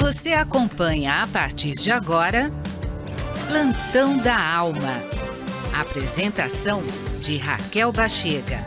Você acompanha a partir de agora Plantão da Alma. Apresentação de Raquel Bachega.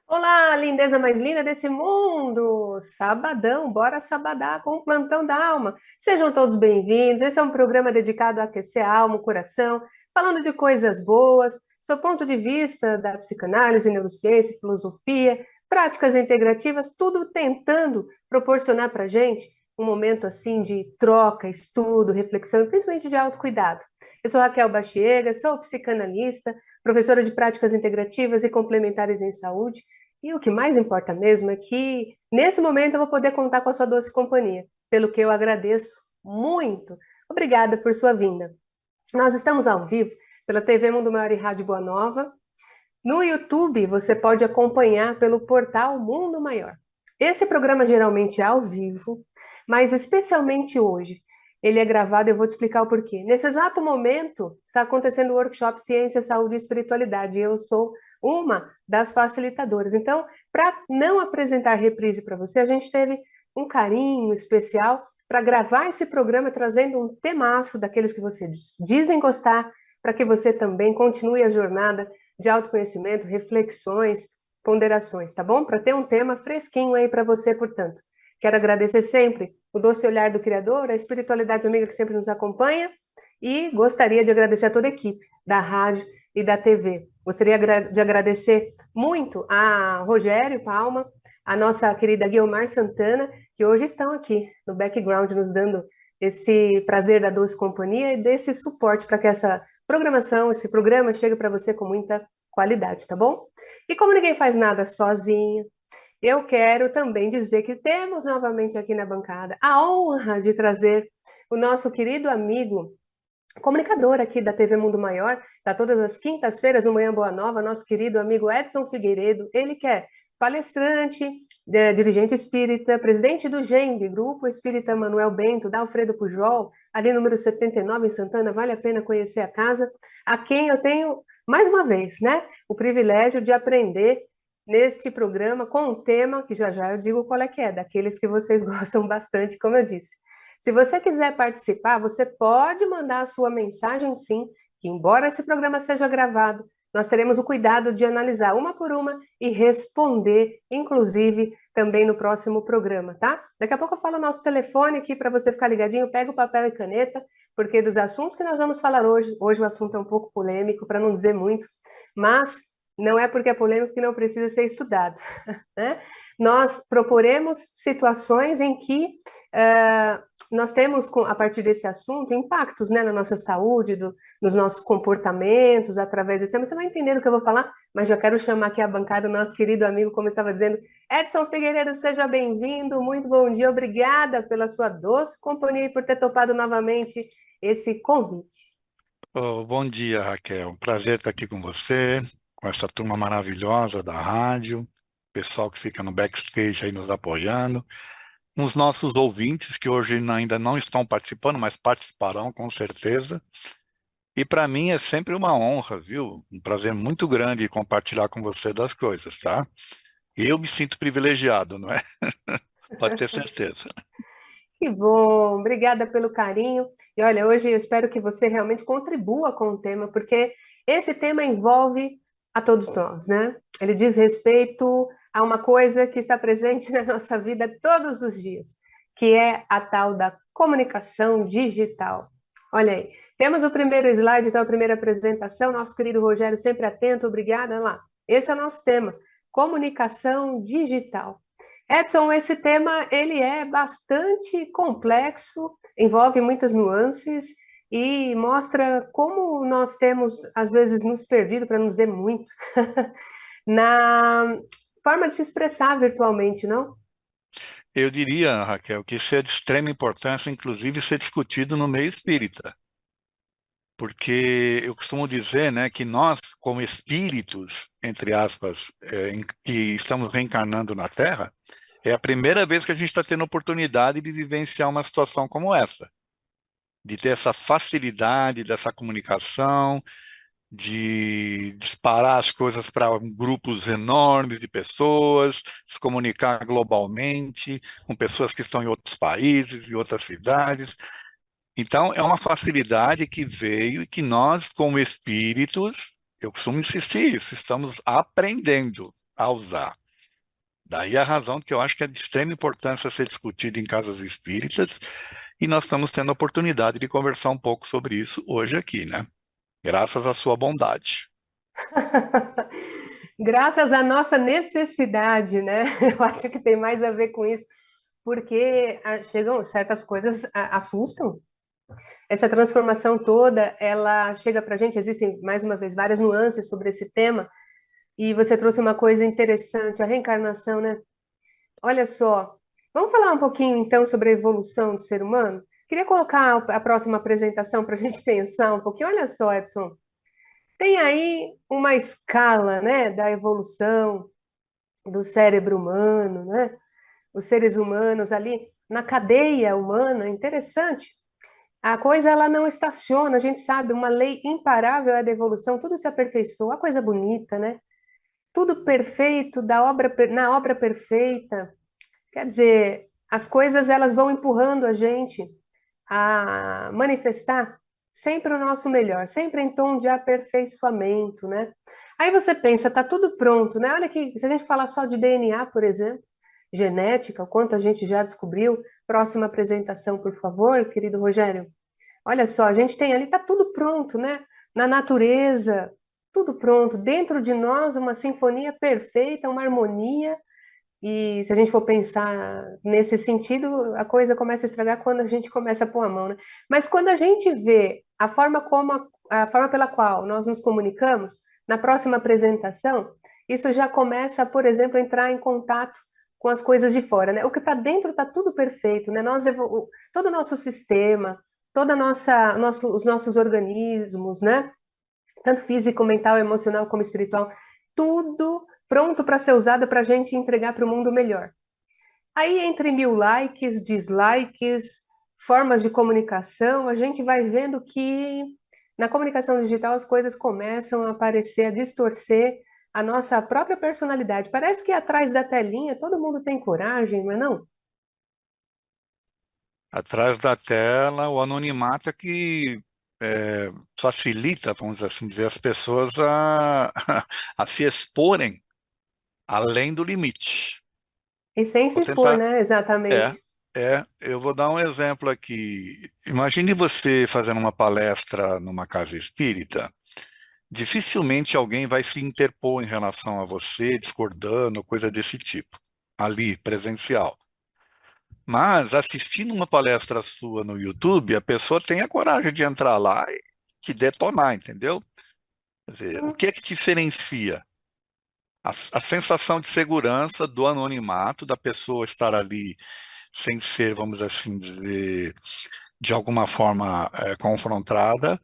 Olá, lindeza mais linda desse mundo! Sabadão, bora sabadar com o Plantão da Alma. Sejam todos bem-vindos. Esse é um programa dedicado a aquecer a alma, o coração, falando de coisas boas, sob ponto de vista da psicanálise, neurociência, filosofia, práticas integrativas, tudo tentando proporcionar para a gente um momento assim de troca, estudo, reflexão e principalmente de autocuidado. Eu sou Raquel Bachega, sou psicanalista, professora de práticas integrativas e complementares em saúde. E o que mais importa mesmo é que, nesse momento, eu vou poder contar com a sua doce companhia, pelo que eu agradeço muito. Obrigada por sua vinda. Nós estamos ao vivo pela TV Mundo Maior e Rádio Boa Nova. No YouTube, você pode acompanhar pelo portal Mundo Maior. Esse programa geralmente é ao vivo, mas especialmente hoje. Ele é gravado e eu vou te explicar o porquê. Nesse exato momento, está acontecendo o workshop Ciência, Saúde e Espiritualidade. E eu sou uma das facilitadoras. Então, para não apresentar reprise para você, a gente teve um carinho especial para gravar esse programa trazendo um temaço daqueles que você dizem gostar, para que você também continue a jornada de autoconhecimento, reflexões, ponderações, tá bom? Para ter um tema fresquinho aí para você, portanto. Quero agradecer sempre o doce olhar do Criador, a espiritualidade amiga que sempre nos acompanha e gostaria de agradecer a toda a equipe da rádio e da TV. Gostaria de agradecer muito a Rogério Palma, a nossa querida Guiomar Santana, que hoje estão aqui no background nos dando esse prazer da doce companhia e desse suporte para que essa programação, esse programa chegue para você com muita qualidade, tá bom? E como ninguém faz nada sozinho, eu quero também dizer que temos novamente aqui na bancada a honra de trazer o nosso querido amigo, comunicador aqui da TV Mundo Maior, tá todas as quintas-feiras no Manhã Boa Nova, nosso querido amigo Edson Figueiredo, ele que é palestrante, dirigente espírita, presidente do GEMB, Grupo Espírita Manuel Bento, da Alfredo Pujol, ali número 79 em Santana, vale a pena conhecer a casa, a quem eu tenho, mais uma vez, né, o privilégio de aprender neste programa com um tema que já já eu digo qual é que é, daqueles que vocês gostam bastante, como eu disse. Se você quiser participar, você pode mandar a sua mensagem sim, que embora esse programa seja gravado, nós teremos o cuidado de analisar uma por uma e responder, inclusive, também no próximo programa, tá? Daqui a pouco eu falo o nosso telefone aqui para você ficar ligadinho, pega o papel e caneta, porque dos assuntos que nós vamos falar hoje o assunto é um pouco polêmico, para não dizer muito, mas não é porque é polêmico que não precisa ser estudado, né? Nós proporemos situações em que nós temos, a partir desse assunto, impactos, né, na nossa saúde, nos nossos comportamentos, através desse tema. Você vai entender o que eu vou falar, mas já quero chamar aqui a bancada, o nosso querido amigo, como eu estava dizendo, Edson Figueiredo, seja bem-vindo, muito bom dia, obrigada pela sua doce companhia e por ter topado novamente esse convite. Bom dia, Raquel. Prazer estar aqui com você, com essa turma maravilhosa da rádio, pessoal que fica no backstage aí nos apoiando, os nossos ouvintes que hoje ainda não estão participando, mas participarão com certeza. E para mim é sempre uma honra, viu? Um prazer muito grande compartilhar com você das coisas, tá? Eu me sinto privilegiado, não é? Pode ter certeza. Que bom, obrigada pelo carinho. E olha, hoje eu espero que você realmente contribua com o tema, porque esse tema envolve a todos nós, né? Ele diz respeito a uma coisa que está presente na nossa vida todos os dias, que é a tal da comunicação digital. Olha aí, temos o primeiro slide, então a primeira apresentação, nosso querido Rogério sempre atento, obrigada. Olha lá, esse é o nosso tema, comunicação digital. Edson, esse tema ele é bastante complexo, envolve muitas nuances e mostra como nós temos, às vezes, nos perdido, para não dizer muito, na forma de se expressar virtualmente, não? Eu diria, Raquel, que isso é de extrema importância, inclusive ser discutido no meio espírita. Porque eu costumo dizer, né, que nós, como espíritos, entre aspas, que estamos reencarnando na Terra, é a primeira vez que a gente está tendo oportunidade de vivenciar uma situação como essa, de ter essa facilidade dessa comunicação, de disparar as coisas para grupos enormes de pessoas, se comunicar globalmente, com pessoas que estão em outros países, em outras cidades. Então, é uma facilidade que veio e que nós, como espíritos, eu costumo insistir isso, estamos aprendendo a usar. Daí a razão que eu acho que é de extrema importância ser discutido em casas espíritas, e nós estamos tendo a oportunidade de conversar um pouco sobre isso hoje aqui, né? Graças à sua bondade. Graças à nossa necessidade, né? Eu acho que tem mais a ver com isso, porque chegam certas coisas assustam. Essa transformação toda, ela chega para a gente. Existem, mais uma vez, várias nuances sobre esse tema, e você trouxe uma coisa interessante, a reencarnação, né? Olha só, vamos falar um pouquinho então sobre a evolução do ser humano? Queria colocar a próxima apresentação para a gente pensar um pouquinho. Olha só, Edson, tem aí uma escala, né, da evolução do cérebro humano, né? Os seres humanos ali na cadeia humana, interessante. A coisa ela não estaciona, a gente sabe, uma lei imparável é a da evolução, tudo se aperfeiçoa, a coisa bonita, né? Tudo perfeito, na obra perfeita. Quer dizer, as coisas elas vão empurrando a gente a manifestar sempre o nosso melhor, sempre em tom de aperfeiçoamento, né? Aí você pensa, tá tudo pronto, né? Olha que se a gente falar só de DNA, por exemplo, genética, o quanto a gente já descobriu. Próxima apresentação, por favor, querido Rogério. Olha só, a gente tem ali, tá tudo pronto, né? Na natureza, tudo pronto. Dentro de nós, uma sinfonia perfeita, uma harmonia. E se a gente for pensar nesse sentido, a coisa começa a estragar quando a gente começa a pôr a mão, né? Mas quando a gente vê a forma como a forma pela qual nós nos comunicamos, na próxima apresentação, isso já começa, por exemplo, a entrar em contato com as coisas de fora, né? O que está dentro está tudo perfeito, né? Todo o nosso sistema, os nossos organismos, né? Tanto físico, mental, emocional como espiritual, tudo pronto para ser usado para a gente entregar para o mundo melhor. Aí, entre mil likes, dislikes, formas de comunicação, a gente vai vendo que na comunicação digital as coisas começam a aparecer, a distorcer a nossa própria personalidade. Parece que atrás da telinha todo mundo tem coragem, não é não? Atrás da tela, o anonimato é que facilita, vamos assim dizer, as pessoas a se exporem além do limite. E sem se Vou expor, tentar. né? É, Exatamente. eu vou dar um exemplo aqui. Imagine você fazendo uma palestra numa casa espírita. Dificilmente alguém vai se interpor em relação a você, discordando, coisa desse tipo, ali, presencial. Mas assistindo uma palestra sua no YouTube, a pessoa tem a coragem de entrar lá e te detonar, entendeu? Quer dizer, o que é que diferencia? A sensação de segurança do anonimato, da pessoa estar ali sem ser, vamos assim dizer, de alguma forma confrontada.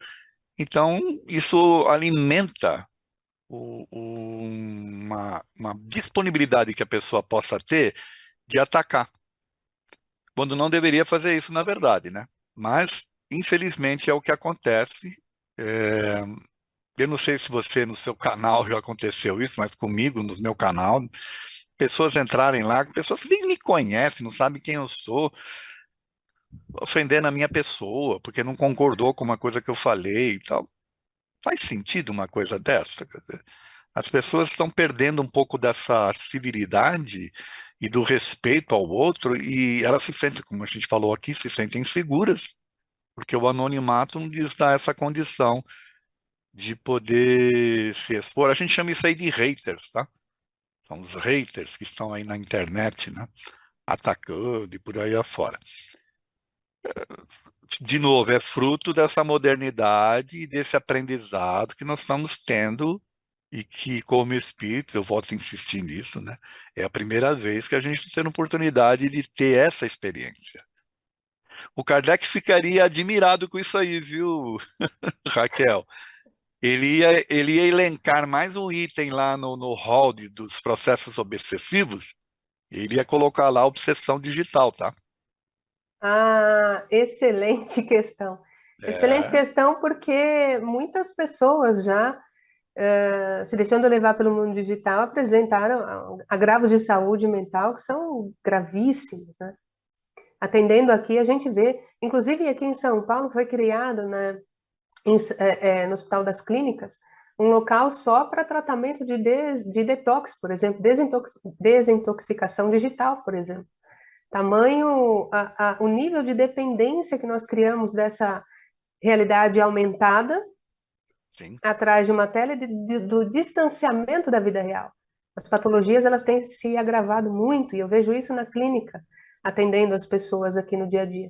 Então, isso alimenta uma disponibilidade que a pessoa possa ter de atacar, quando não deveria fazer isso, na verdade, né? Mas, infelizmente, é o que acontece. É, eu não sei se você, no seu canal, já aconteceu isso, mas comigo, no meu canal, pessoas entrarem lá, pessoas que nem me conhecem, não sabem quem eu sou, ofendendo a minha pessoa, porque não concordou com uma coisa que eu falei e tal. Faz sentido uma coisa dessa? Quer dizer, as pessoas estão perdendo um pouco dessa civilidade e do respeito ao outro, e elas se sentem, como a gente falou aqui, se sentem inseguras, porque o anonimato não lhes dá essa condição de poder se expor. A gente chama isso aí de haters, tá? São os haters que estão aí na internet, né? Atacando e por aí afora. De novo, é fruto dessa modernidade e desse aprendizado que nós estamos tendo e que, como espírito, eu volto a insistir nisso, né? É a primeira vez que a gente está tendo oportunidade de ter essa experiência. O Kardec ficaria admirado com isso aí, viu, Raquel? Ele ia elencar mais um item lá no hall dos processos obsessivos, e ele ia colocar lá obsessão digital, tá? Ah, excelente questão. Excelente É, questão, porque muitas pessoas já, se deixando levar pelo mundo digital, apresentaram agravos de saúde mental que são gravíssimos, né? Atendendo aqui, a gente vê, inclusive aqui em São Paulo foi criado, né, no Hospital das Clínicas, um local só para tratamento de detox, por exemplo, desintoxicação digital, por exemplo. Tamanho, o nível de dependência que nós criamos dessa realidade aumentada sim. atrás de uma tela do distanciamento da vida real. As patologias, elas têm se agravado muito, e eu vejo isso na clínica, atendendo as pessoas aqui no dia a dia.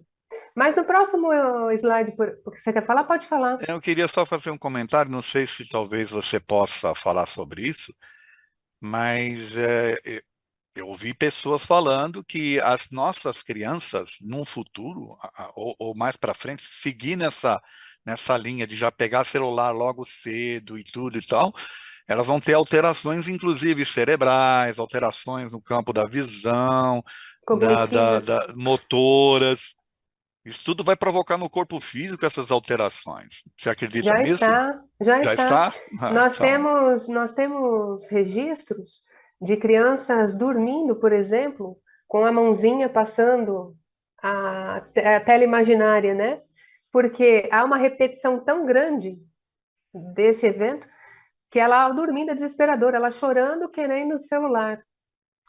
Mas no próximo slide, porque você quer falar, pode falar. Eu queria só fazer um comentário, não sei se talvez você possa falar sobre isso, mas eu ouvi pessoas falando que as nossas crianças, num futuro, ou mais para frente, seguir nessa linha de já pegar celular logo cedo e tudo e tal, elas vão ter alterações, inclusive cerebrais, alterações no campo da visão, Cognitivas. motoras. Isso tudo vai provocar no corpo físico essas alterações. Você acredita Já nisso? está, já Já está. está? Ah, Nós então, temos, nós temos registros de crianças dormindo, por exemplo, com a mãozinha passando a tela imaginária, né? Porque há uma repetição tão grande desse evento que ela dormindo é desesperadora, ela chorando, querendo o celular.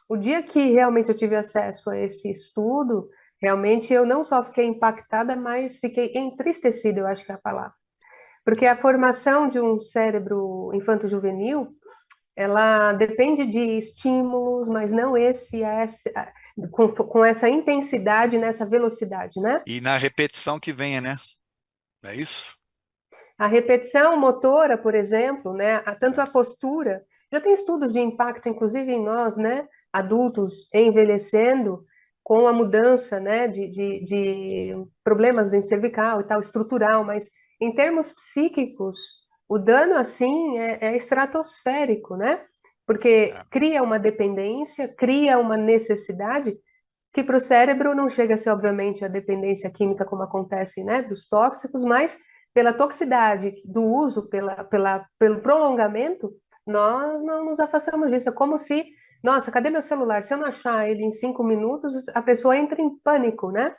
O dia que realmente eu tive acesso a esse estudo, realmente eu não só fiquei impactada, mas fiquei entristecida, eu acho que é a palavra. Porque a formação de um cérebro infanto-juvenil, ela depende de estímulos, mas não com essa intensidade, nessa velocidade, né? e na repetição que venha, né? É isso? A repetição motora, por exemplo, né? Tanto É. a postura, já tem estudos de impacto, inclusive em nós, né? Adultos envelhecendo com a mudança, né? De problemas em cervical e tal, estrutural, mas em termos psíquicos, o dano assim é estratosférico, né? Porque É. cria uma dependência, cria uma necessidade que para o cérebro não chega a ser, obviamente, a dependência química como acontece, né, dos tóxicos, mas pela toxicidade do uso, pelo prolongamento, nós não nos afastamos disso. É como se, nossa, cadê meu celular? Se eu não achar ele em 5 minutos, a pessoa entra em pânico, né?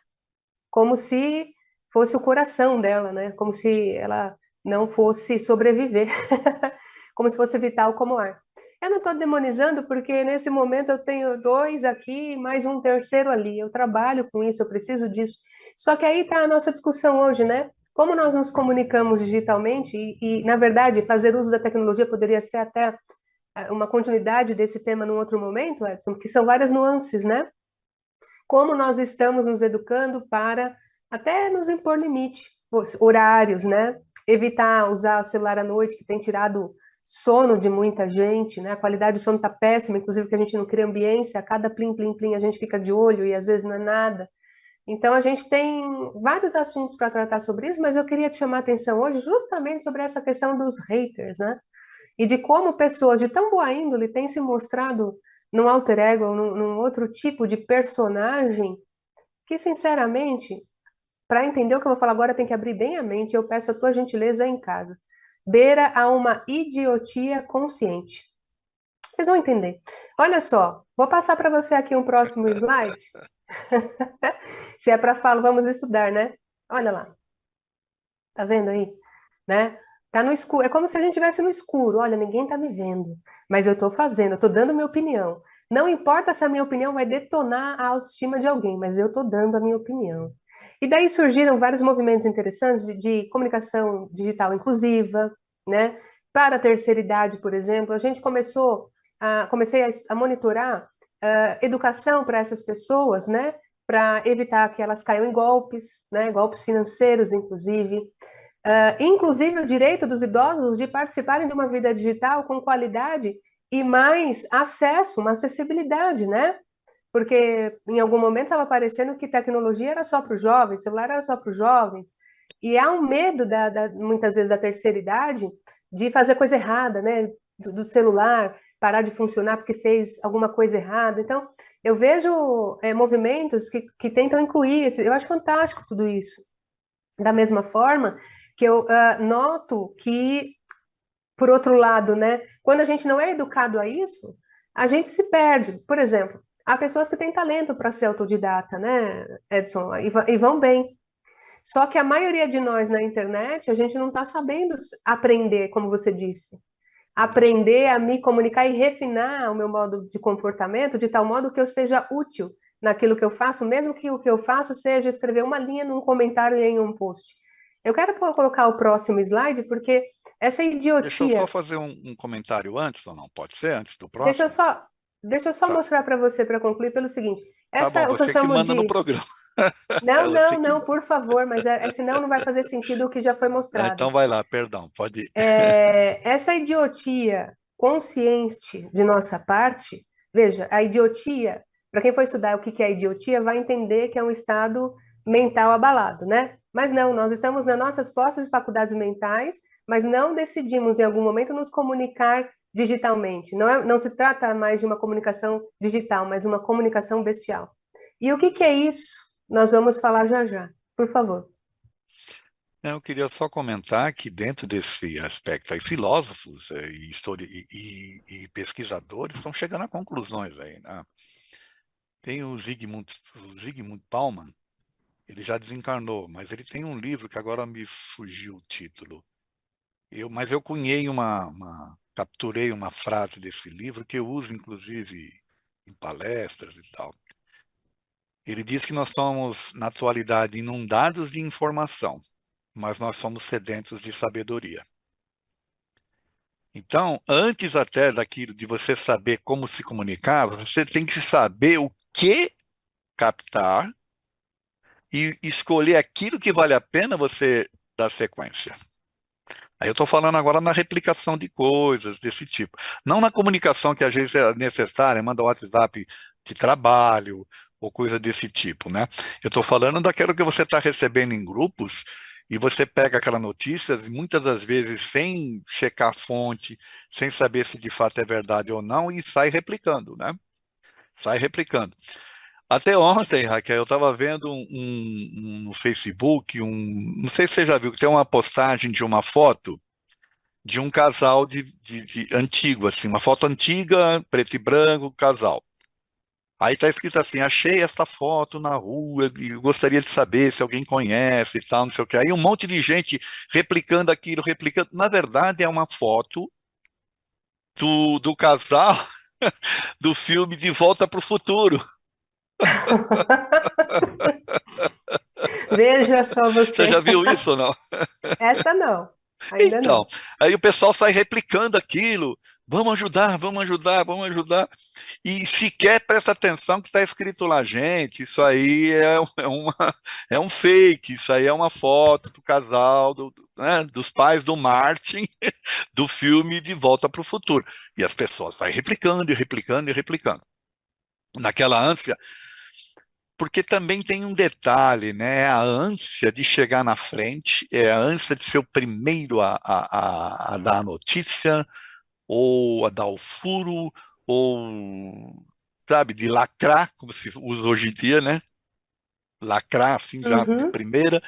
Como se fosse o coração dela, né? Como se ela não fosse sobreviver, como se fosse vital como o ar. Eu não estou demonizando porque nesse momento eu tenho dois aqui, mais um terceiro ali. Eu trabalho com isso, eu preciso disso. Só que aí está a nossa discussão hoje, né? Como nós nos comunicamos digitalmente na verdade, fazer uso da tecnologia poderia ser até uma continuidade desse tema num outro momento, Edson, que são várias nuances, né? Como nós estamos nos educando para até nos impor limite, horários, né? Evitar usar o celular à noite, que tem tirado sono de muita gente, né? A qualidade do sono está péssima, inclusive que a gente não cria ambiência, a cada plim, plim, plim a gente fica de olho e às vezes não é nada. Então a gente tem vários assuntos para tratar sobre isso, mas eu queria te chamar a atenção hoje justamente sobre essa questão dos haters, né? E de como pessoas de tão boa índole têm se mostrado num alter ego, num outro tipo de personagem, que, sinceramente, para entender o que eu vou falar agora, tem que abrir bem a mente. Eu peço a tua gentileza em casa. Beira a uma idiotia consciente. Vocês vão entender. Olha só, vou passar para você aqui um próximo slide. Se é para falar, vamos estudar, né? Olha lá, tá vendo aí? Né? Tá no escuro. É como se a gente estivesse no escuro. Olha, ninguém tá me vendo, mas eu estou fazendo, eu estou dando minha opinião. Não importa se a minha opinião vai detonar a autoestima de alguém, mas eu estou dando a minha opinião. E daí surgiram vários movimentos interessantes de comunicação digital inclusiva, né? Para a terceira idade, por exemplo, a gente comecei a monitorar educação para essas pessoas, né? Para evitar que elas caiam em golpes, né? Golpes financeiros, inclusive. Inclusive o direito dos idosos de participarem de uma vida digital com qualidade e mais acesso, uma acessibilidade, né? Porque em algum momento estava parecendo que tecnologia era só para os jovens, celular era só para os jovens, e há um medo muitas vezes da terceira idade de fazer coisa errada, né? Do celular parar de funcionar porque fez alguma coisa errada. Então, eu vejo movimentos que tentam incluir, eu acho fantástico tudo isso. Da mesma forma que eu noto que, por outro lado, né, quando a gente não é educado a isso, a gente se perde. Por exemplo, há pessoas que têm talento para ser autodidata, né, Edson, e vão bem. Só que a maioria de nós na internet, a gente não está sabendo aprender, como você disse. Aprender a me comunicar e refinar o meu modo de comportamento de tal modo que eu seja útil naquilo que eu faço, mesmo que o que eu faça seja escrever uma linha num comentário e em um post. Eu quero colocar o próximo slide, porque essa Deixa eu só idiotia. fazer um comentário antes, ou não? Pode ser antes do Deixa eu próximo? só, deixa eu só Tá, mostrar para você, para concluir, pelo seguinte: tá bom, o que eu você que chamo manda no de. programa. É Não, você não, que não, manda. por favor, mas senão não vai fazer sentido o que já foi mostrado. Então vai lá, perdão, pode ir. Essa idiotia consciente de nossa parte, veja, a idiotia, para quem for estudar o que é idiotia, vai entender que é um estado mental abalado, né? Mas não, nós estamos nas nossas posses faculdades mentais, mas não decidimos em algum momento nos comunicar digitalmente. Não se trata mais de uma comunicação digital, mas uma comunicação bestial. E o que é isso? Nós vamos falar já já. Por favor. Eu queria só comentar que dentro desse aspecto aí, filósofos e pesquisadores estão chegando a conclusões aí, né? Tem o Zygmunt Bauman, ele já desencarnou, mas ele tem um livro que agora me fugiu o título. Mas eu capturei uma frase desse livro que eu uso, inclusive, em palestras e tal. Ele diz que nós somos, na atualidade, inundados de informação, mas nós somos sedentos de sabedoria. Então, antes até daquilo de você saber como se comunicar, você tem que saber o que captar e escolher aquilo que vale a pena você dar sequência. Aí eu estou falando agora na replicação de coisas desse tipo. Não na comunicação que às vezes é necessária, manda um WhatsApp de trabalho ou coisa desse tipo, né? Eu estou falando daquilo que você está recebendo em grupos e você pega aquela notícia, e muitas das vezes sem checar a fonte, sem saber se de fato é verdade ou não, e sai replicando, né? Sai replicando. Até ontem, Raquel, eu estava vendo no Facebook, não sei se você já viu, que tem uma postagem de uma foto de um casal de antigo, assim, uma foto antiga, preto e branco, casal. Aí está escrito assim: achei esta foto na rua e gostaria de saber se alguém conhece e tal, não sei o que. Aí um monte de gente replicando aquilo, replicando. Na verdade, é uma foto do casal do filme De Volta para o Futuro. Veja só Você já você. viu isso ou não? Essa não, ainda Então, não. aí o pessoal sai replicando aquilo. Vamos ajudar, vamos ajudar, vamos ajudar. E sequer presta atenção que está escrito lá, gente, isso aí é um fake, isso aí é uma foto do casal, né, dos pais do Martin, do filme De Volta para o Futuro. E as pessoas vão replicando e replicando e replicando. Naquela ânsia, porque também tem um detalhe, né? A ânsia de chegar na frente, é a ânsia de ser o primeiro a dar a notícia, ou a dar o furo, ou, sabe, de lacrar, como se usa hoje em dia, né? Lacrar, assim, já de Uhum. primeira.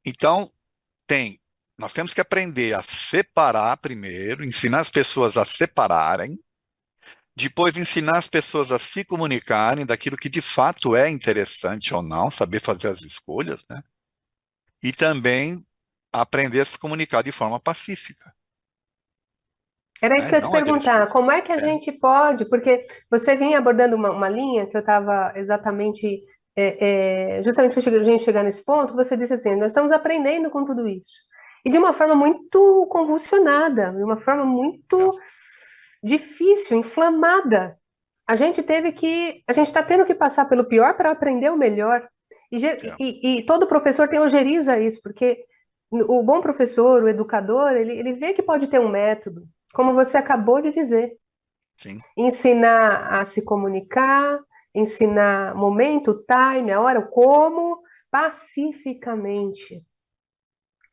Então, nós temos que aprender a separar primeiro, ensinar as pessoas a separarem, depois ensinar as pessoas a se comunicarem daquilo que de fato é interessante ou não, saber fazer as escolhas, né? E também aprender a se comunicar de forma pacífica, Era isso né? que eu ia te Não perguntar. agressiva. Como é que a É, gente pode? Porque você vinha abordando uma linha que eu estava exatamente, justamente para a gente chegar nesse ponto, você disse assim: nós estamos aprendendo com tudo isso. E de uma forma muito convulsionada, de uma forma é, muito difícil, inflamada. A gente está tendo que passar pelo pior para aprender o melhor. é, E todo professor tem ojeriza isso, porque o bom professor, o educador, ele vê que pode ter um método, como você acabou de dizer, sim. ensinar a se comunicar, ensinar momento, time, a hora, o como, pacificamente,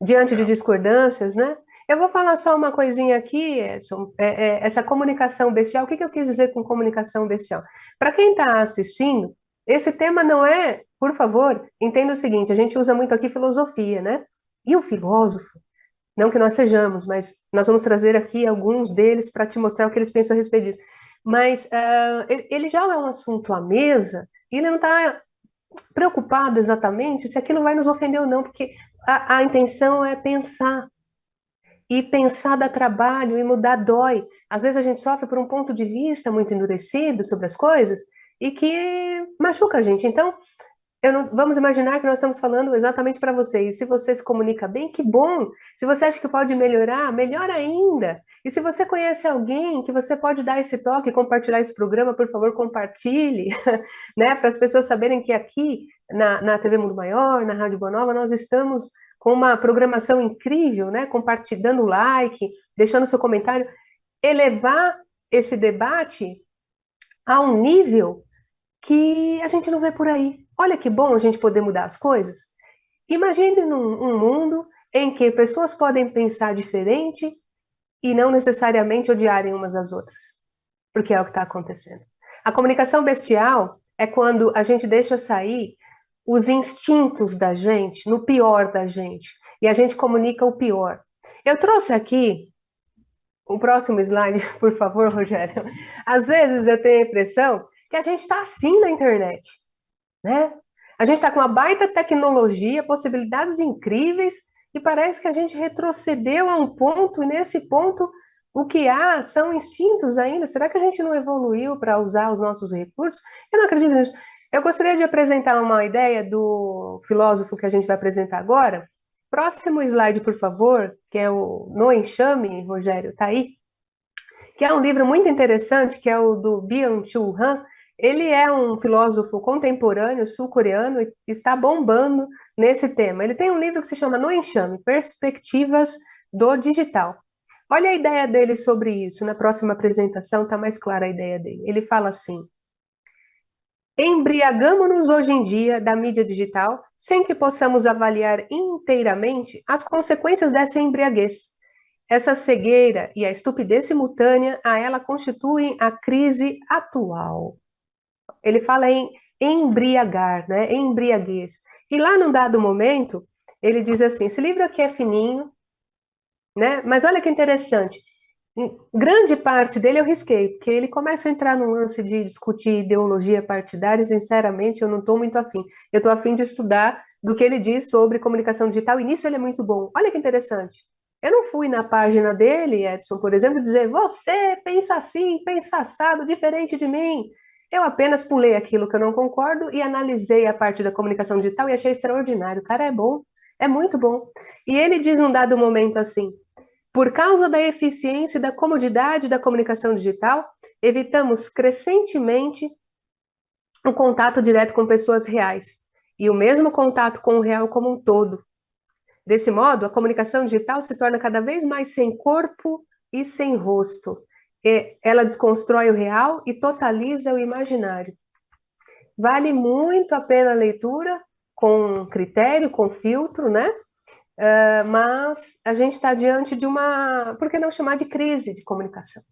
diante de É. discordâncias, né? Eu vou falar só uma coisinha aqui, Edson. Essa comunicação bestial. O que que eu quis dizer com comunicação bestial? Para quem está assistindo, esse tema não é por favor, entenda o seguinte: a gente usa muito aqui filosofia, né? E o filósofo, não que nós sejamos, mas nós vamos trazer aqui alguns deles para te mostrar o que eles pensam a respeito disso. Mas ele já é um assunto à mesa e ele não está preocupado exatamente se aquilo vai nos ofender ou não, porque a intenção é pensar. E pensar dá trabalho e mudar dói. Às vezes a gente sofre por um ponto de vista muito endurecido sobre as coisas e que machuca a gente. Então, vamos imaginar que nós estamos falando exatamente para você. E se você se comunica bem, que bom. Se você acha que pode melhorar, melhor ainda. E se você conhece alguém que você pode dar esse toque, compartilhar esse programa, por favor, compartilhe, né? Para as pessoas saberem que aqui na TV Mundo Maior, na Rádio Boa Nova, nós estamos com uma programação incrível, né? Compartilhando like, deixando seu comentário, elevar esse debate a um nível que a gente não vê por aí. Olha que bom a gente poder mudar as coisas. Imagine um mundo em que pessoas podem pensar diferente e não necessariamente odiarem umas às outras, porque é o que está acontecendo. A comunicação bestial é quando a gente deixa sair os instintos da gente, no pior da gente, e a gente comunica o pior. Eu trouxe aqui o próximo slide, por favor, Rogério. Às vezes eu tenho a impressão que a gente está assim na internet, né? A gente está com uma baita tecnologia, possibilidades incríveis, e parece que a gente retrocedeu a um ponto, e nesse ponto o que há são instintos ainda. Será que a gente não evoluiu para usar os nossos recursos? Eu não acredito nisso. Eu gostaria de apresentar uma ideia do filósofo que a gente vai apresentar agora. Próximo slide, por favor, que é o No Enxame, Rogério, tá aí? Que é um livro muito interessante, que é o do Byung-Chul Han. Ele é um filósofo contemporâneo sul-coreano e está bombando nesse tema. Ele tem um livro que se chama No Enxame, Perspectivas do Digital. Olha a ideia dele sobre isso. Na próxima apresentação está mais clara a ideia dele. Ele fala assim: embriagamo-nos hoje em dia da mídia digital sem que possamos avaliar inteiramente as consequências dessa embriaguez. Essa cegueira e a estupidez simultânea a ela constituem a crise atual. Ele fala em embriagar, né? Embriaguez. E lá num dado momento, ele diz assim: esse livro aqui é fininho, né? Mas olha que interessante. Grande parte dele eu risquei, porque ele começa a entrar num lance de discutir ideologia partidária, e sinceramente eu não estou muito afim. Eu estou afim de estudar do que ele diz sobre comunicação digital, e nisso ele é muito bom. Olha que interessante. Eu não fui na página dele, Edson, por exemplo, dizer: você pensa assim, pensa assado, diferente de mim. Eu apenas pulei aquilo que eu não concordo e analisei a parte da comunicação digital e achei extraordinário. O cara é bom, é muito bom. E ele diz num dado momento assim: por causa da eficiência e da comodidade da comunicação digital, evitamos crescentemente o contato direto com pessoas reais e o mesmo contato com o real como um todo. Desse modo, a comunicação digital se torna cada vez mais sem corpo e sem rosto. Ela desconstrói o real e totaliza o imaginário. Vale muito a pena a leitura, com critério, com filtro, né? Mas a gente está diante de uma, por que não chamar de crise de comunicação?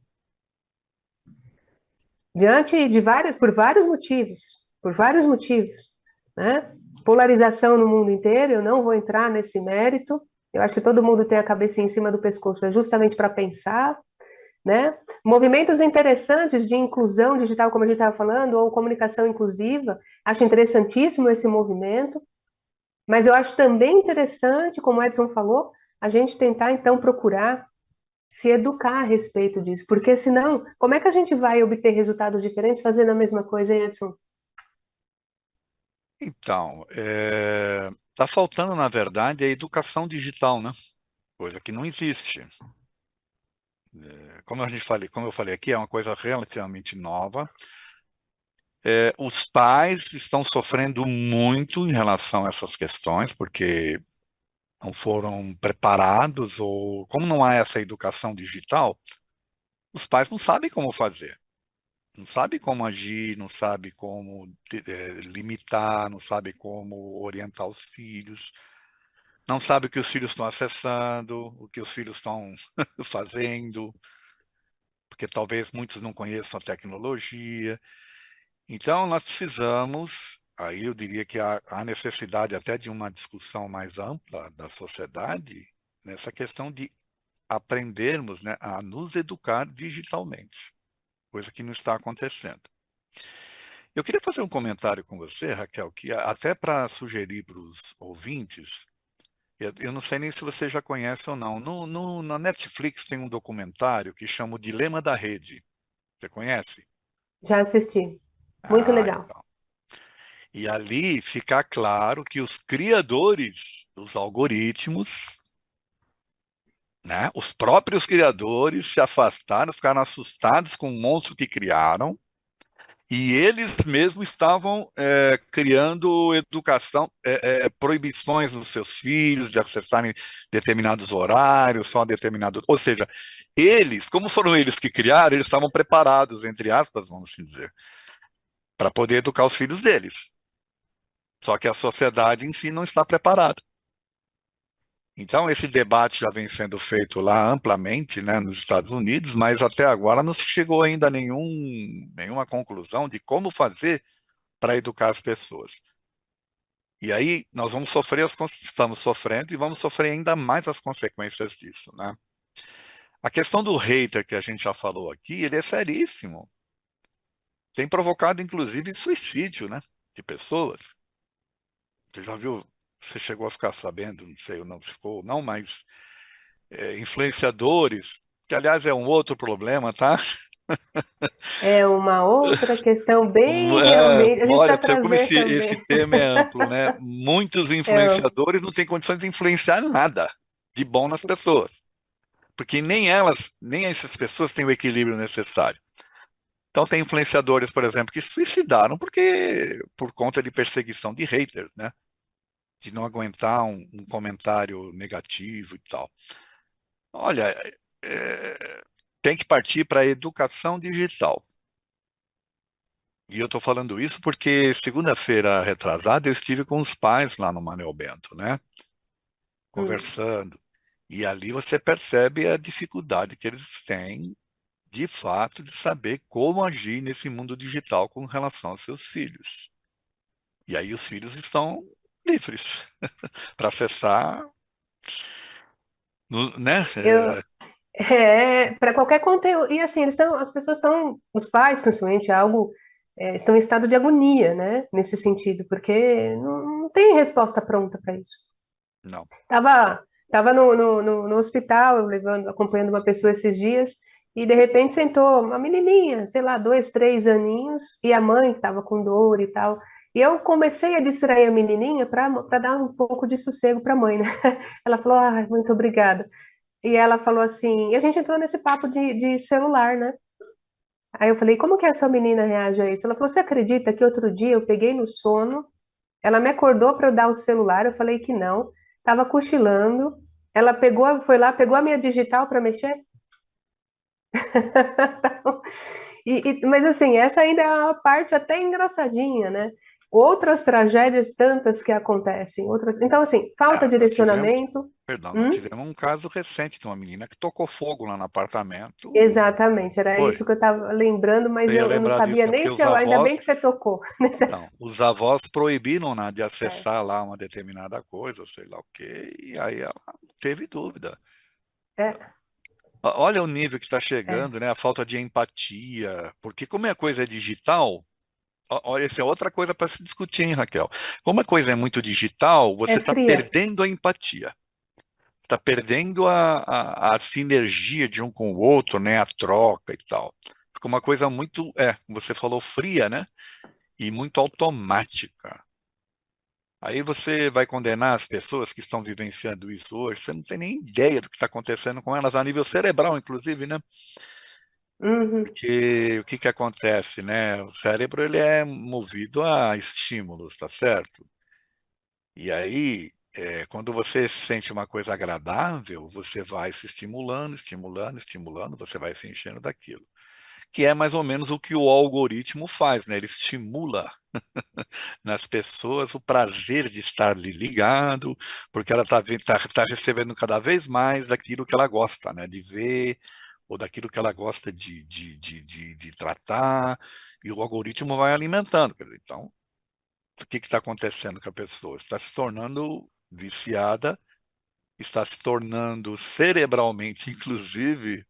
Diante de por vários motivos, né? Polarização no mundo inteiro, eu não vou entrar nesse mérito, eu acho que todo mundo tem a cabeça em cima do pescoço, é justamente para pensar, né? Movimentos interessantes de inclusão digital, como a gente estava falando, ou comunicação inclusiva, acho interessantíssimo esse movimento, mas eu acho também interessante, como o Edson falou, a gente tentar então procurar se educar a respeito disso, porque senão, como é que a gente vai obter resultados diferentes fazendo a mesma coisa, hein, Edson? Então, tá faltando, na verdade, a educação digital, né? Coisa que não existe. Como eu falei aqui, é uma coisa relativamente nova. Os pais estão sofrendo muito em relação a essas questões, porque não foram preparados, ou como não há essa educação digital, os pais não sabem como fazer. Não sabe como agir, não sabe como limitar, não sabe como orientar os filhos, não sabe o que os filhos estão acessando, o que os filhos estão fazendo, porque talvez muitos não conheçam a tecnologia. Então, nós precisamos aí eu diria que há necessidade até de uma discussão mais ampla da sociedade nessa questão de aprendermos, né, a nos educar digitalmente, coisa que não está acontecendo. Eu queria fazer um comentário com você, Raquel, que até para sugerir para os ouvintes, eu não sei nem se você já conhece ou não. Na Netflix tem um documentário que chama O Dilema da Rede. Você conhece? Já assisti. Muito Ah, legal. então. E ali fica claro que os criadores dos algoritmos, né, os próprios criadores se afastaram, ficaram assustados com o monstro que criaram. E eles mesmos estavam criando educação, proibições nos seus filhos de acessarem determinados horários, só determinado. Ou seja, eles, como foram eles que criaram, eles estavam preparados, entre aspas, vamos assim dizer, para poder educar os filhos deles. Só que a sociedade em si não está preparada. Então, esse debate já vem sendo feito lá amplamente, né, nos Estados Unidos, mas até agora não se chegou ainda a nenhuma conclusão de como fazer para educar as pessoas. E aí nós vamos sofrer estamos sofrendo e vamos sofrer ainda mais as consequências disso, né? A questão do hater que a gente já falou aqui, ele é seríssimo. Tem provocado inclusive suicídio, né, de pessoas. Você já viu? Você chegou a ficar sabendo, não sei, não ficou, não, mas influenciadores, que aliás é um outro problema, tá? É uma outra questão bem realmente. A gente Olha, precisa pra você como trazer esse também. tema é amplo, né? Muitos É, influenciadores não têm condições de influenciar nada de bom nas pessoas, porque nem essas pessoas têm o equilíbrio necessário. Então tem influenciadores, por exemplo, que se suicidaram por conta de perseguição de haters, né? De não aguentar um comentário negativo e tal. Olha, é, tem que partir para a educação digital. E eu estou falando isso porque segunda-feira retrasada eu estive com os pais lá no Manuel Bento, né? hum. Conversando. E ali você percebe a dificuldade que eles têm, de fato, de saber como agir nesse mundo digital com relação aos seus filhos. E aí os filhos estão livres para acessar, né? Eu, para qualquer conteúdo. E assim, as pessoas estão, os pais, principalmente, estão em estado de agonia, né? Nesse sentido, porque não tem resposta pronta para isso. Não. Tava no hospital, acompanhando uma pessoa esses dias, e de repente sentou uma menininha, sei lá, 2, 3 aninhos, e a mãe que estava com dor e tal. E eu comecei a distrair a menininha para dar um pouco de sossego para a mãe, né? Ela falou, ah, muito obrigada. E ela falou assim, e a gente entrou nesse papo de celular, né? Aí eu falei, como que a sua menina reage a isso? Ela falou, você acredita que outro dia eu peguei no sono, ela me acordou para eu dar o celular, eu falei que não, tava cochilando, ela foi lá, pegou a minha digital para mexer. Mas assim, essa ainda é uma parte até engraçadinha, né? Outras tragédias tantas que acontecem, outras. Então, assim, falta Nós tivemos, direcionamento. perdão, nós Hum? tivemos um caso recente de uma menina que tocou fogo lá no apartamento. Exatamente, era Foi. isso que eu estava lembrando, mas Você ia eu não lembrar disso, sabia né? nem Porque se os eu. Ainda bem avós, que você tocou nesse não, assunto. os avós proibiram, né, de É, acessar lá uma determinada coisa, sei lá o quê, e aí ela teve dúvida. é, Olha o nível que está é, chegando, né? A falta de empatia, porque como a coisa é digital, olha, essa é outra coisa para se discutir, hein, Raquel? Como a coisa é muito digital, é você está fria. perdendo a empatia, está perdendo a sinergia de um com o outro, né? A troca e tal. Fica uma coisa muito, você falou fria, né? E muito automática. Aí você vai condenar as pessoas que estão vivenciando isso hoje, você não tem nem ideia do que está acontecendo com elas, a nível cerebral, inclusive, né? Uhum, Porque o que que acontece, né? O cérebro ele é movido a estímulos, tá certo? E aí, quando você sente uma coisa agradável, você vai se estimulando, estimulando, estimulando, você vai se enchendo daquilo. Que é mais ou menos o que o algoritmo faz, né? Ele estimula nas pessoas o prazer de estar ali ligado, porque ela está recebendo cada vez mais daquilo que ela gosta, né, de ver, ou daquilo que ela gosta de tratar, e o algoritmo vai alimentando. Quer dizer, então, o que está acontecendo com a pessoa? Está se tornando viciada, está se tornando cerebralmente, inclusive,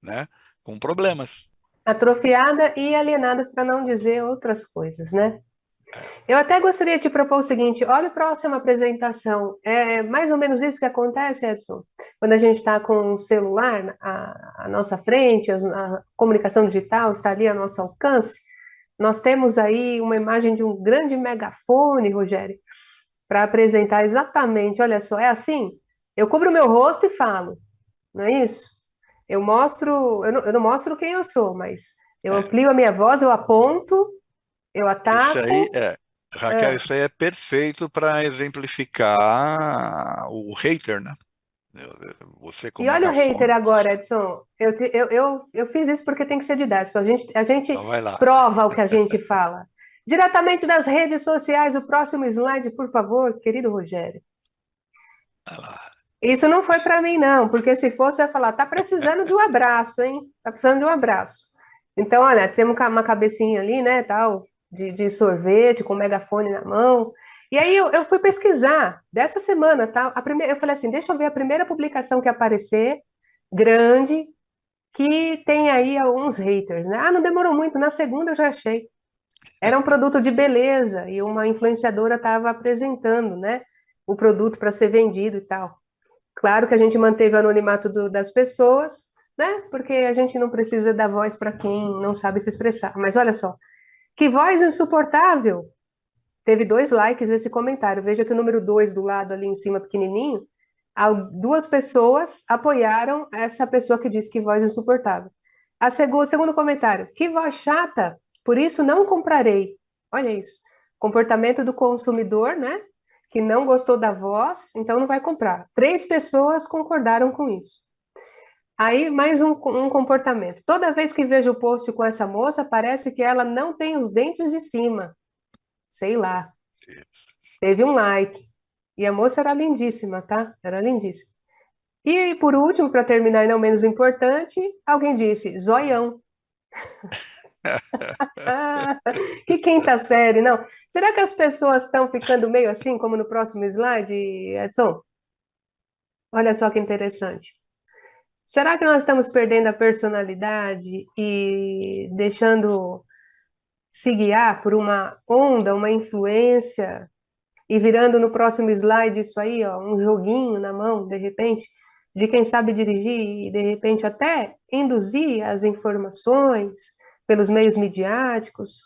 né, com problemas. Atrofiada e alienada, para não dizer outras coisas, né? Eu até gostaria de te propor o seguinte: olha a próxima apresentação. É mais ou menos isso que acontece, Edson, quando a gente está com o celular à nossa frente, a comunicação digital está ali ao nosso alcance. Nós temos aí uma imagem de um grande megafone, Rogério, para apresentar exatamente. Olha só, é assim: eu cubro o meu rosto e falo, não é isso? Eu não mostro quem eu sou, mas eu É, amplio a minha voz, eu aponto, eu isso aí ataco. Raquel, Ah. isso aí é perfeito para exemplificar o hater, né? Você E como olha o hater megafone. agora, Edson. Eu fiz isso porque tem que ser didático. A gente Então vai lá. prova o que a gente fala. Diretamente das redes sociais, o próximo slide, por favor, querido Rogério. Vai lá. Isso não foi para mim, não, porque se fosse, eu ia falar, tá precisando de um abraço, hein? Tá precisando de um abraço. Então, olha, temos uma cabecinha ali, né, tal, de sorvete, com megafone na mão. E aí eu fui pesquisar dessa semana, tá? Eu falei assim, deixa eu ver a primeira publicação que aparecer, grande, que tem aí alguns haters, né? Ah, não demorou muito, na segunda eu já achei. Era um produto de beleza e uma influenciadora estava apresentando, né, o produto para ser vendido e tal. Claro que a gente manteve o anonimato das pessoas, né? Porque a gente não precisa dar voz para quem não sabe se expressar. Mas olha só, que voz insuportável! Teve 2 likes esse comentário. Veja que o número 2 do lado ali em cima, pequenininho, 2 pessoas apoiaram essa pessoa que disse que voz insuportável. Segundo comentário, que voz chata, por isso não comprarei. Olha isso. Comportamento do consumidor, né? Que não gostou da voz, então não vai comprar. 3 pessoas concordaram com isso. Aí, mais um comportamento. Toda vez que vejo o post com essa moça, parece que ela não tem os dentes de cima. Sei lá. Teve um like. E a moça era lindíssima, tá? Era lindíssima. E por último, para terminar e não menos importante, alguém disse zoião. Ah, que quinta série, não? Será que as pessoas estão ficando meio assim, como no próximo slide, Edson? Olha só que interessante. Será que nós estamos perdendo a personalidade e deixando se guiar por uma onda, uma influência, e virando no próximo slide isso aí, ó, um joguinho na mão, de repente, de quem sabe dirigir e de repente até induzir as informações pelos meios midiáticos?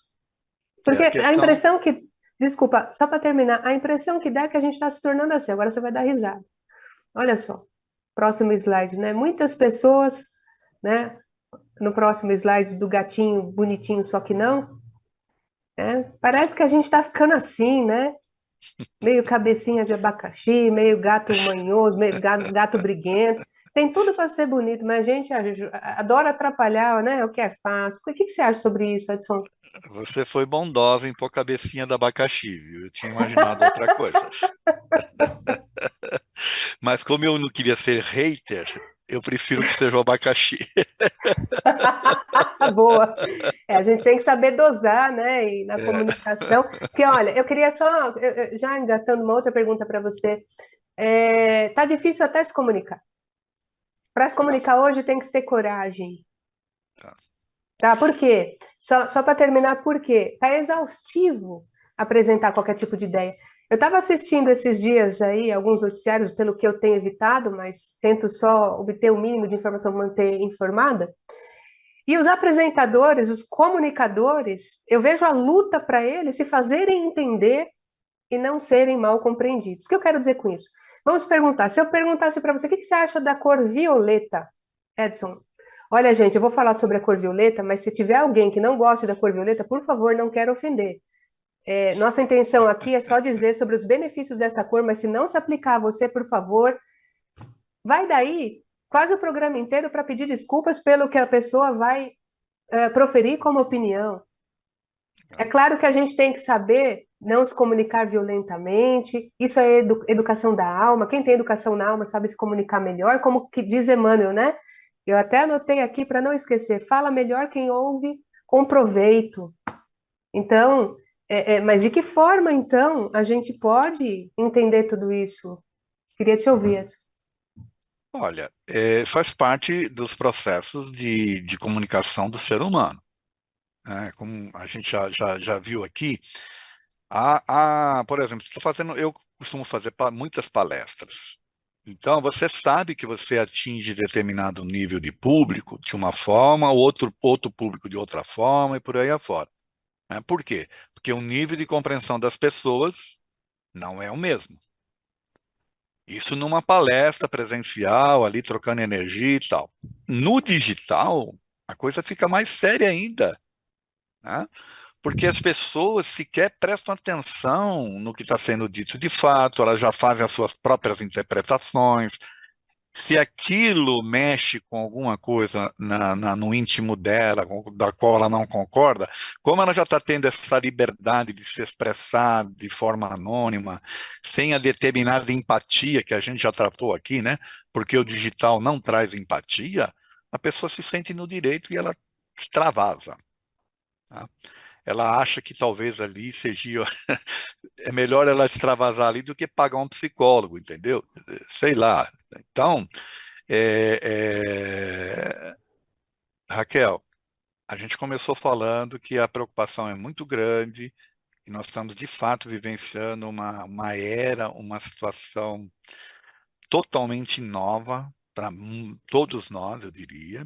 É Porque a a questão. impressão que, desculpa, só para terminar, a impressão que dá é que a gente está se tornando assim. Agora você vai dar risada. Olha só, próximo slide, né? Muitas pessoas, né? No próximo slide do gatinho bonitinho, só que não, né? Parece que a gente está ficando assim, né? Meio cabecinha de abacaxi, meio gato manhoso, meio gato briguento. Tem tudo para ser bonito, mas a gente adora atrapalhar, né? O que é fácil. O que você acha sobre isso, Edson? Você foi bondosa em pôr cabecinha da abacaxi, viu? Eu tinha imaginado outra coisa. Mas como eu não queria ser hater, eu prefiro que seja o abacaxi. Boa. É, a gente tem que saber dosar, né? E na É, comunicação. Porque, olha, eu queria só, já engatando uma outra pergunta para você. Tá difícil até se comunicar. Para se tá, comunicar hoje tem que ter coragem. tá. Tá? Por quê? Só para terminar, por quê? Tá exaustivo apresentar qualquer tipo de ideia. Eu estava assistindo esses dias aí alguns noticiários, pelo que eu tenho evitado, mas tento só obter o mínimo de informação, manter informada. E os apresentadores, os comunicadores, eu vejo a luta para eles se fazerem entender e não serem mal compreendidos. O que eu quero dizer com isso? Vamos perguntar. Se eu perguntasse para você, o que você acha da cor violeta, Edson? Olha, gente, eu vou falar sobre a cor violeta, mas se tiver alguém que não goste da cor violeta, por favor, não quero ofender. Nossa intenção aqui é só dizer sobre os benefícios dessa cor, mas se não se aplicar a você, por favor, vai daí quase o programa inteiro para pedir desculpas pelo que a pessoa vai proferir como opinião. É claro que a gente tem que saber não se comunicar violentamente, isso é educação da alma. Quem tem educação na alma sabe se comunicar melhor, como que diz Emmanuel, né? Eu até anotei aqui para não esquecer: fala melhor quem ouve com proveito. Então, Mas de que forma, então, a gente pode entender tudo isso? Queria te ouvir, Edson. Olha, faz parte dos processos de comunicação do ser humano, né? Como a gente já viu aqui, por exemplo, eu costumo fazer muitas palestras. Então, você sabe que você atinge determinado nível de público de uma forma, outro público de outra forma e por aí afora, né? Por quê? Porque o nível de compreensão das pessoas não é o mesmo. Isso numa palestra presencial, ali trocando energia e tal. No digital, a coisa fica mais séria ainda, né? Porque as pessoas sequer prestam atenção no que está sendo dito de fato, elas já fazem as suas próprias interpretações. Se aquilo mexe com alguma coisa no íntimo dela, da qual ela não concorda, como ela já está tendo essa liberdade de se expressar de forma anônima, sem a determinada empatia que a gente já tratou aqui, né? Porque o digital não traz empatia, a pessoa se sente no direito e ela extravasa, tá? Ela acha que talvez ali seja é melhor ela extravasar ali do que pagar um psicólogo, entendeu? Sei lá. Então, Raquel, a gente começou falando que a preocupação é muito grande, que nós estamos de fato vivenciando uma era, uma situação totalmente nova para todos nós, eu diria.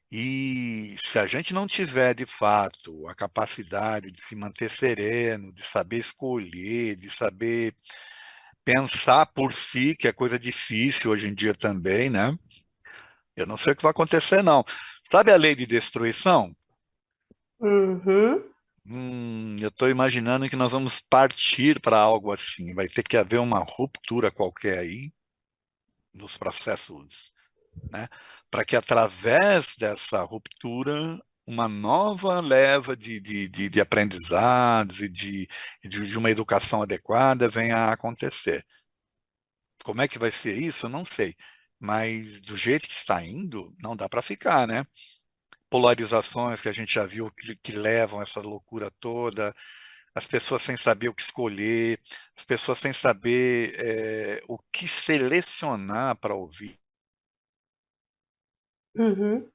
E se a gente não tiver de fato a capacidade de se manter sereno, de saber escolher, de saber pensar por si, que é coisa difícil hoje em dia também, né? Eu não sei o que vai acontecer, não. Sabe a lei de destruição? Uhum, Eu estou imaginando que nós vamos partir para algo assim. Vai ter que haver uma ruptura qualquer aí nos processos, né? Para que através dessa ruptura uma nova leva de aprendizados e de uma educação adequada venha a acontecer. Como é que vai ser isso? Eu não sei. Mas do jeito que está indo, não dá para ficar, né? Polarizações que a gente já viu que levam essa loucura toda, as pessoas sem saber o que escolher, as pessoas sem saber o que selecionar para ouvir. uhum.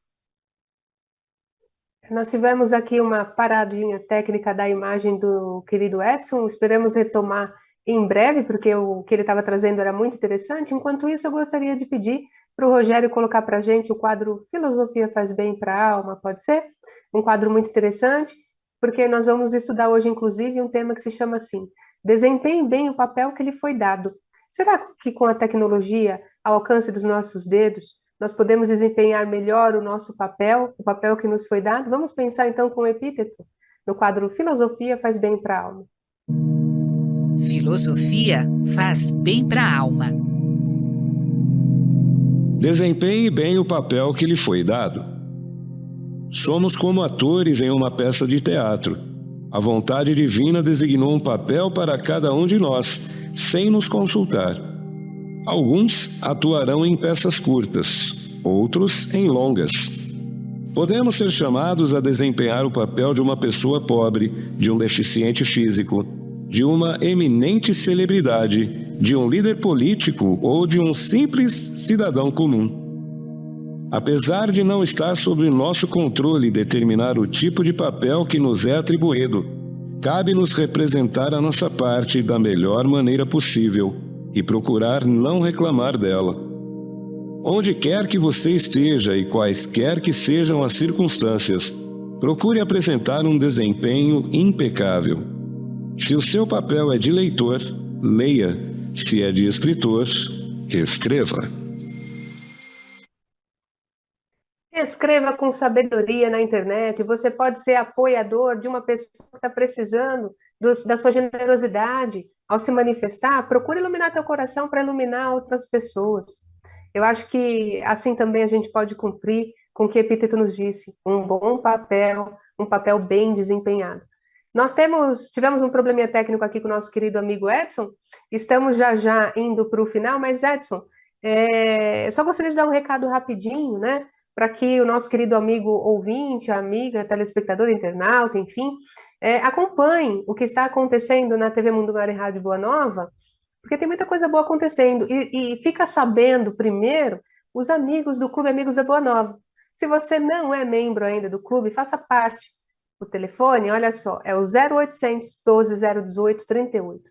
Nós tivemos aqui uma paradinha técnica da imagem do querido Edson, esperamos retomar em breve, porque o que ele estava trazendo era muito interessante. Enquanto isso, eu gostaria de pedir para o Rogério colocar para a gente o quadro Filosofia Faz Bem para a Alma, pode ser? Um quadro muito interessante, porque nós vamos estudar hoje, inclusive, um tema que se chama assim: desempenhe bem o papel que lhe foi dado. Será que com a tecnologia ao alcance dos nossos dedos, nós podemos desempenhar melhor o nosso papel, o papel que nos foi dado? Vamos pensar então com o epíteto no quadro Filosofia Faz Bem para a Alma. Filosofia faz bem para a alma. Desempenhe bem o papel que lhe foi dado. Somos como atores em uma peça de teatro. A vontade divina designou um papel para cada um de nós, sem nos consultar. Alguns atuarão em peças curtas, outros em longas. Podemos ser chamados a desempenhar o papel de uma pessoa pobre, de um deficiente físico, de uma eminente celebridade, de um líder político ou de um simples cidadão comum. Apesar de não estar sob nosso controle determinar o tipo de papel que nos é atribuído, cabe-nos representar a nossa parte da melhor maneira possível e procurar não reclamar dela. Onde quer que você esteja e quaisquer que sejam as circunstâncias, procure apresentar um desempenho impecável. Se o seu papel é de leitor, leia. Se é de escritor, escreva. Escreva com sabedoria na internet. Você pode ser apoiador de uma pessoa que está precisando da sua generosidade. Ao se manifestar, procure iluminar teu coração para iluminar outras pessoas. Eu acho que assim também a gente pode cumprir com o que Epíteto nos disse, um bom papel, um papel bem desempenhado. Nós tivemos um probleminha técnico aqui com o nosso querido amigo Edson, estamos já indo para o final, mas Edson, eu só gostaria de dar um recado rapidinho, né? Para que o nosso querido amigo ouvinte, amiga, telespectador, internauta, enfim, Acompanhe o que está acontecendo na TV Mundo Maior e Rádio Boa Nova, porque tem muita coisa boa acontecendo. E fica sabendo primeiro os amigos do Clube Amigos da Boa Nova. Se você não é membro ainda do clube, faça parte. O telefone, olha só, é o 0800 12 018 38.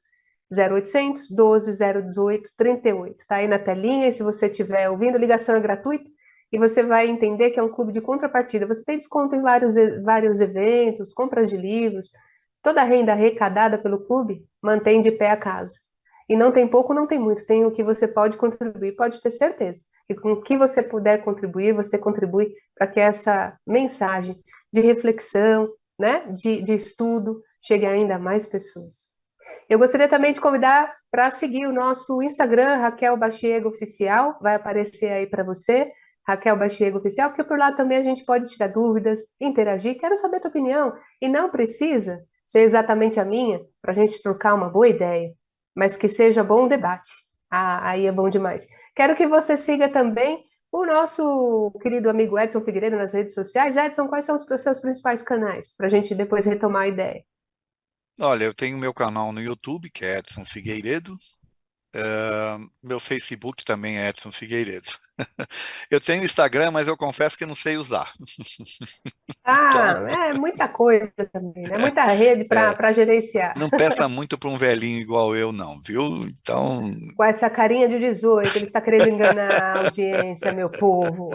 0800 12 018 38. Está aí na telinha, e se você estiver ouvindo, a ligação é gratuita e você vai entender que é um clube de contrapartida. Você tem desconto em vários eventos, compras de livros, toda a renda arrecadada pelo clube mantém de pé a casa. E não tem pouco, não tem muito, tem o que você pode contribuir, pode ter certeza. E com o que você puder contribuir, você contribui para que essa mensagem de reflexão, né, de estudo, chegue a ainda mais pessoas. Eu gostaria também de convidar para seguir o nosso Instagram, Raquel Bachiego Oficial, vai aparecer aí para você, Raquel Bachiego Oficial, porque por lá também a gente pode tirar dúvidas, interagir, quero saber a tua opinião, e não precisa ser exatamente a minha, para a gente trocar uma boa ideia, mas que seja bom debate. Aí é bom demais. Quero que você siga também o nosso querido amigo Edson Figueiredo nas redes sociais. Edson, quais são os seus principais canais, para a gente depois retomar a ideia? Olha, eu tenho meu canal no YouTube, que é Edson Figueiredo. Meu Facebook também é Edson Figueiredo. Eu tenho Instagram, mas eu confesso que não sei usar. Então, É muita coisa também, né? Muita rede é, para gerenciar. não peça muito para um velhinho igual eu, não, viu? Então, Com essa carinha de 18, ele está querendo enganar a audiência, meu povo.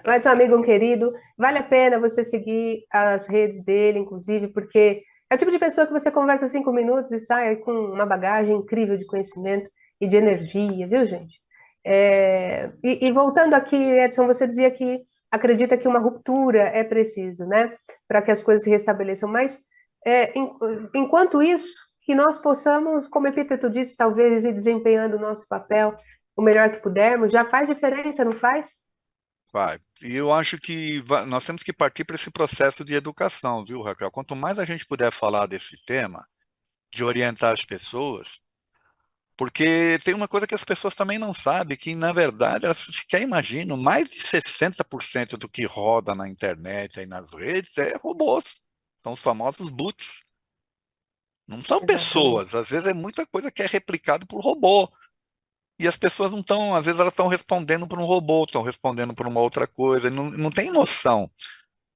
Mas, um amigo querido, vale a pena você seguir as redes dele, inclusive, porque é o tipo de pessoa que você conversa 5 minutos e sai com uma bagagem incrível de conhecimento e de energia, viu, gente? E voltando aqui, Edson, você dizia que acredita que uma ruptura é preciso, né, para que as coisas se restabeleçam, mas enquanto isso, que nós possamos, como Epíteto disse, talvez ir desempenhando o nosso papel o melhor que pudermos, já faz diferença, não faz? vai. E eu acho que nós temos que partir para esse processo de educação, viu, Raquel? Quanto mais a gente puder falar desse tema, de orientar as pessoas, porque tem uma coisa que as pessoas também não sabem, que na verdade, elas sequer imaginam, mais de 60% do que roda na internet e nas redes é robôs. São os famosos bots. Não são pessoas, Exatamente. às vezes é muita coisa que é replicado por robô. E as pessoas não estão, às vezes elas estão respondendo por um robô, estão respondendo por uma outra coisa, não tem noção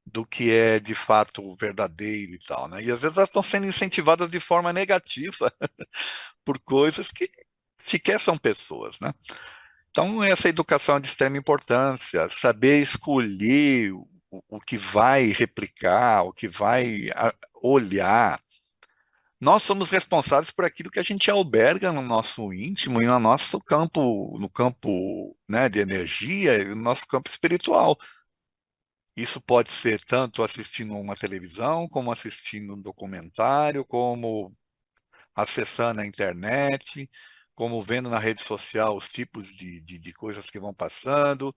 do que é de fato verdadeiro e tal, né? E às vezes elas estão sendo incentivadas de forma negativa por coisas que sequer são pessoas, né? Então, essa educação é de extrema importância, saber escolher o que vai replicar, o que vai olhar. Nós somos responsáveis por aquilo que a gente alberga no nosso íntimo e no nosso campo, no campo, né, de energia e no nosso campo espiritual. Isso pode ser tanto assistindo uma televisão, como assistindo um documentário, como acessando a internet, como vendo na rede social os tipos de coisas que vão passando.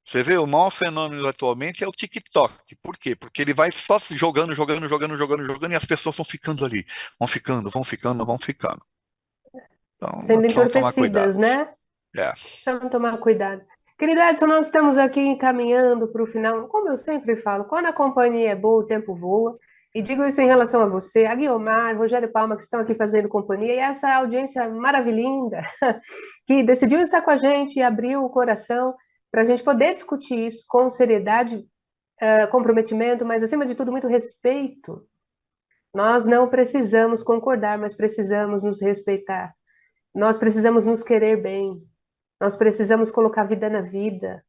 Você vê, o maior fenômeno atualmente é o TikTok. Por quê? Porque ele vai só se jogando, jogando, jogando, jogando, jogando, e as pessoas vão ficando ali. Vão ficando, vão ficando, vão ficando. Então, nós Sendo precisamos tomar entorpecidas, cuidado. né? É. Precisamos tomar cuidado. Querido Edson, nós estamos aqui encaminhando para o final. Como eu sempre falo, quando a companhia é boa, o tempo voa. E digo isso em relação a você, a Guiomar, Rogério Palma, que estão aqui fazendo companhia, e essa audiência maravilhosa que decidiu estar com a gente e abriu o coração para a gente poder discutir isso com seriedade, comprometimento, mas acima de tudo, muito respeito. Nós não precisamos concordar, mas precisamos nos respeitar. Nós precisamos nos querer bem. Nós precisamos colocar vida na vida.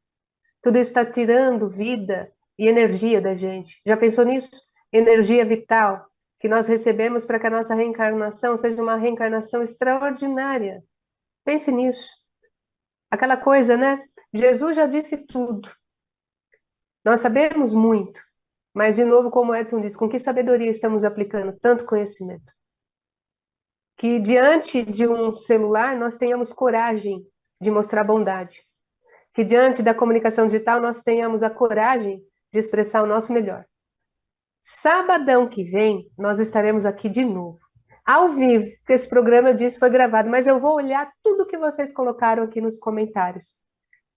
Tudo isso está tirando vida e energia da gente. Já pensou nisso? Energia vital que nós recebemos para que a nossa reencarnação seja uma reencarnação extraordinária. Pense nisso. Aquela coisa, né? Jesus já disse tudo. Nós sabemos muito, mas, de novo, como Edson disse, com que sabedoria estamos aplicando tanto conhecimento? Que diante de um celular nós tenhamos coragem de mostrar bondade. Que diante da comunicação digital nós tenhamos a coragem de expressar o nosso melhor. Sabadão que vem, nós estaremos aqui de novo, ao vivo, que esse programa eu disse foi gravado, mas eu vou olhar tudo que vocês colocaram aqui nos comentários.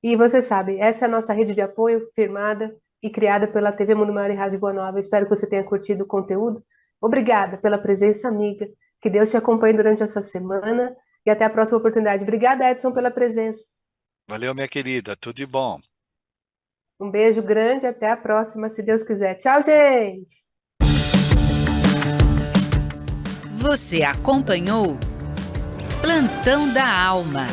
E você sabe, essa é a nossa rede de apoio firmada e criada pela TV Mundo Maior e Rádio Boa Nova. Espero que você tenha curtido o conteúdo. Obrigada pela presença amiga. Que Deus te acompanhe durante essa semana e até a próxima oportunidade. Obrigada, Edson, pela presença. Valeu, minha querida. Tudo de bom. Um beijo grande, até a próxima, se Deus quiser. Tchau, gente! Você acompanhou Plantão da Alma.